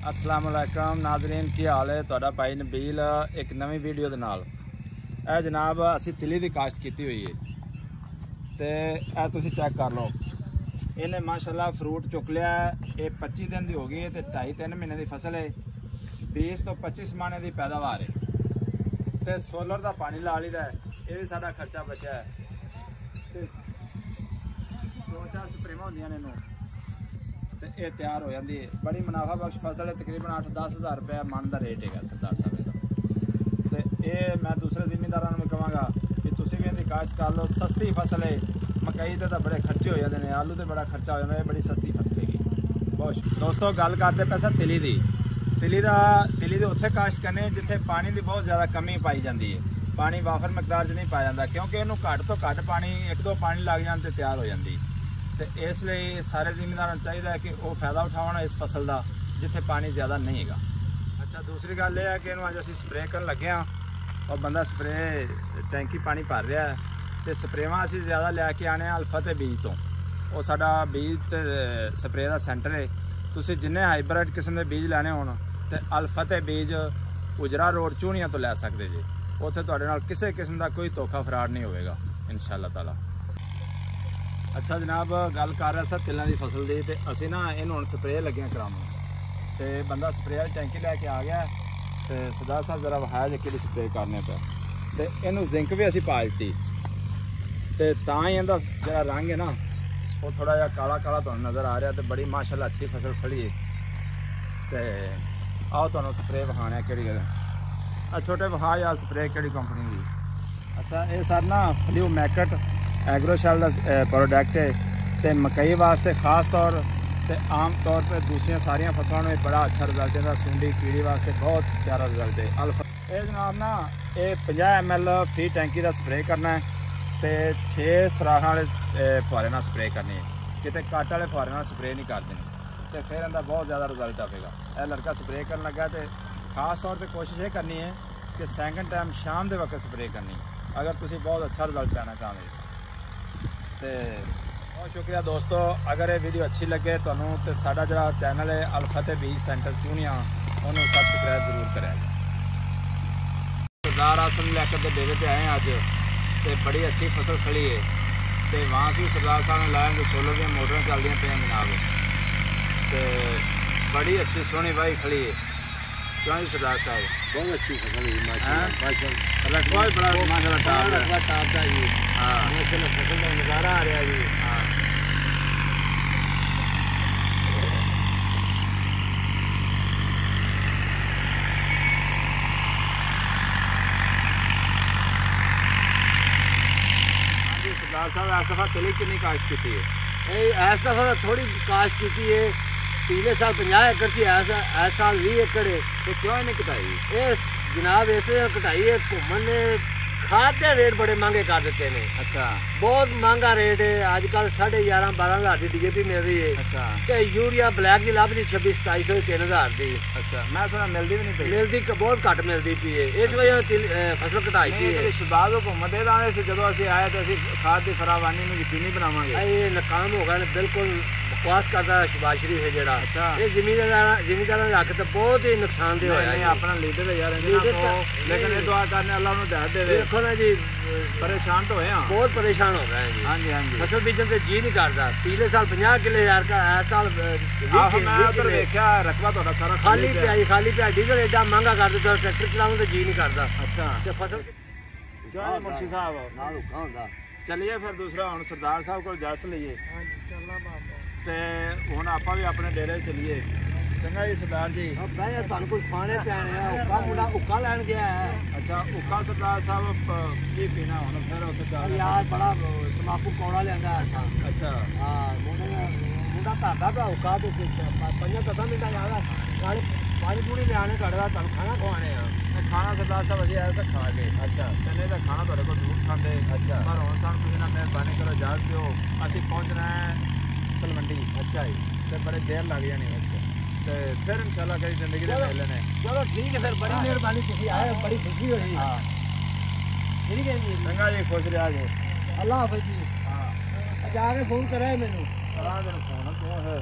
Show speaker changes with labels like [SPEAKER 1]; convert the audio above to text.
[SPEAKER 1] अस्सलाम वालेकुम नाज़रीन, की हाल है तुहाडा भाई नबील एक नवी वीडियो दे नाल। ए जनाब असी तिली दी काश्त कीती हुई है ते ए तुसीं चेक कर लो, इन्हें माशाल्लाह फ्रूट चुक लिया। ये 25 दिन दी हो गई है ते 2.5-3 महीने की फसल है। 20 तो 25 माने की पैदावार है ते सोलर का पानी ला लीदा है। ये भी साडा खर्चा बचा है ते 2-4 स्प्रेवां होंदियां ने इनू ते ये तैयार हो जाती है। बड़ी मुनाफा बख्श फसल है, तकरीबन 8-10 हज़ार रुपया मन का रेट है सरदार साहब का। तो ये मैं दूसरे जिमीदारों में कहूँगा कि तुम भी इनकी काश्त कर लो। सस्ती फसल है, मकई के तो बड़े खर्चे हो जाते हैं, आलू तो बड़ा खर्चा हो जाता है, बड़ी सस्ती फसल है। बहुत दोस्तों गल करते पैसा तिली दी। तिली दे उत्थे काश्त करने जिथे पानी की बहुत ज़्यादा कमी पाई जाती है। पानी वाफर मकदार च नहीं पाया जाता क्योंकि इनू घट तो घट पानी 1-2 पानी लग जाए तो तैयार हो जाती। तो इसलिए सारे जिमीदारों को चाहिए कि वो फायदा उठाओ इस फसल का जिथे पानी ज़्यादा नहीं है। अच्छा दूसरी गल यह है कि इनू अज असीं स्प्रे कर लगे हाँ और बंदा स्प्रे टैंकी पानी भर रहा है। तो स्प्रेवां असीं ज़्यादा लैके आने अल्फा बीज तो वो साडा बीज ते स्प्रे का सेंटर है। तुसीं जिन्ने हाईब्रिड किस्म के बीज लैने होण ते अल्फा बीज उजरा रोड चूनिया तो लै सकते जी। उत्थे तुहाडे नाल किसी किस्म का कोई धोखा फराड नहीं होएगा इंशाअल्लाह ताला। अच्छा जनाब गल कर रहा सर तिलों की फसल की, तो असी ना इन्हू हम स्प्रे लगे कराने तो बंदा स्प्रे वाली टैंकी लैके आ गया। तो सरदार साहब जरा वहाया जो कि स्प्रे करने पे तो इनू जिंक भी असी पा दी तो ही इनका जरा रंग है ना वो थोड़ा जहा काला काला तुहानू नज़र आ रहा। तो बड़ी माशाल्लाह अच्छी फसल खड़ी है। तो आओ तुहानू स्प्रे विखाने कि छोटे विखा या स्प्रे कि कंपनी की। अच्छा ये सर ना फ्लू मैकट एग्रोशेल का प्रोडक्ट है तो मकई वास्ते खास तौर पर आम तौर पर दूसरिया सारिया फसलों में बड़ा अच्छा रिजल्ट है। सुंडी कीड़ी वास्ते बहुत प्यारा रिजल्ट है। अल्फा ये जनाब ना ये 50 ml फी टैंकी का स्प्रे करना है तो 6 सराख वाले फुहारे ना स्प्रे करनी है, कितने कट वाले फुहारे ना स्प्रे नहीं कर देनी। तो फिर इनका बहुत ज़्यादा रिजल्ट आएगा। यह लड़का स्प्रे कर लगा तो खास तौर पर कोशिश ये करनी है कि सेकंड टाइम शाम के वक्त स्प्रे करनी अगर तुम बहुत अच्छा रिजल्ट लेना चाहते हो। तो बहुत शुक्रिया दोस्तों, अगर ये वीडियो अच्छी लगे तो साडा जो चैनल है अल्फा बीज सेंटर चूनिया उन्होंने सब्सक्राइब जरूर करें। सरदार आसम लियाकत के डेरे पे आए अज तो बड़ी अच्छी फसल खड़ी है। तो वहाँ से सरदार साहब ने लाया जो सोलर दी मोटर चलती पे जनाब, तो बड़ी अच्छी सोहनी वाही खड़ी है। क्यों जी सरदार साहब
[SPEAKER 2] बहुत अच्छी फसल है माशाल्लाह।
[SPEAKER 1] रकबा भी बड़ा माशाल्लाह
[SPEAKER 2] टॉप का जी। हाँ माशाल्लाह फसल का नज़ारा आ रहा है जी।
[SPEAKER 1] हाँ सरदार साहब इस दफा तिली कितनी काश्त की है?
[SPEAKER 2] इस दफा थोड़ी काश्त की है। पिछले साल 50 एकड़ से इस साल 20 एकड़ है।
[SPEAKER 1] तो क्यों इन्हें कटाई?
[SPEAKER 2] ये जनाब ऐसे कटाई है घूमन ने खाद के रेट बड़े महंगे कर देते हैं।
[SPEAKER 1] अच्छा
[SPEAKER 2] बहुत महंगा रेट है आजकल 11,500-12 हज़ार की DAP मिल रही है।
[SPEAKER 1] अच्छा
[SPEAKER 2] तो यूरिया ब्लैक की लभदी 2600-2700 3,000 की।
[SPEAKER 1] अच्छा मैं सुना मिलती भी नहीं पई,
[SPEAKER 2] मिलती बहुत घट मिलती पी है। इस वजह फसल कटाई थी।
[SPEAKER 1] शहबाज हुकूमत जो असी आए तो असी खाद की फरावानी में यकीनी बनावांगे।
[SPEAKER 2] ये नाकाम हो गए बिल्कुल बकवास करता शहबाज शरीफ है जरा।
[SPEAKER 1] अच्छा
[SPEAKER 2] ये जिमीदार हक तो बहुत ही नुकसानदेह होया।
[SPEAKER 1] अपना लीडर है यार, लेकिन ये दुआ करने अल्लाह उन्हें हिदायत दे।
[SPEAKER 2] देखो ना जी
[SPEAKER 1] परेशान तो होए हैं,
[SPEAKER 2] बहुत परेशान हो गए हैं जी।
[SPEAKER 1] हाँ जी हाँ जी
[SPEAKER 2] फसल बीजन से जी नहीं करता। पिछले साल 50 किले यार का इस साल
[SPEAKER 1] रकबा थोड़ा सारा
[SPEAKER 2] खाली पिया डीजल एडा महंगा कर दिता ट्रैक्टर चलाऊं तो जी नहीं करता।
[SPEAKER 1] अच्छा
[SPEAKER 2] तो फसल
[SPEAKER 1] मुंशी साहब चलिए फिर दूसरा हम सरदार साहब को इजाजत लीए तो हम आप भी अपने डेरे चलीए। चंगा जी सरदार जी
[SPEAKER 2] कुछ खाने पियाने उक्का लैन गया है।
[SPEAKER 1] अच्छा उक्का सरदार साहब की पीना हम फिर उत्थे
[SPEAKER 2] यार बड़ा तंबाकू कौड़ा लिया।
[SPEAKER 1] अच्छा
[SPEAKER 2] हाँ मुंडा धरदा पिया उक्का तो 5-10 मिनट ज्यादा पानी पूरी लियाने कटदा तुम खाना खवाने
[SPEAKER 1] खाना सरदार साहब अभी ऐसा खा के। अच्छा चले तो खाना थोड़े को दूर खाते। अच्छा पर हम सानू तुसीं ना मेहरबानी करो इजाजत दो असीं पहुँचना है तलवंडी। अच्छा जी तो बड़े देर लग जानी। अच्छा तो फिर इंशाल्लाह कई जिंदगी के मेले ने।
[SPEAKER 2] चलो ठीक है फिर बड़ी मेहरबानी तुसीं आए बड़ी खुशी हुई।
[SPEAKER 1] हाँ
[SPEAKER 2] ठीक है जी
[SPEAKER 1] चंगा जी खुश रहा जी।
[SPEAKER 2] अल्लाह हाफिज़ जी। हाँ जाके फोन करे मैनू
[SPEAKER 1] करा देना फोन क्यों है।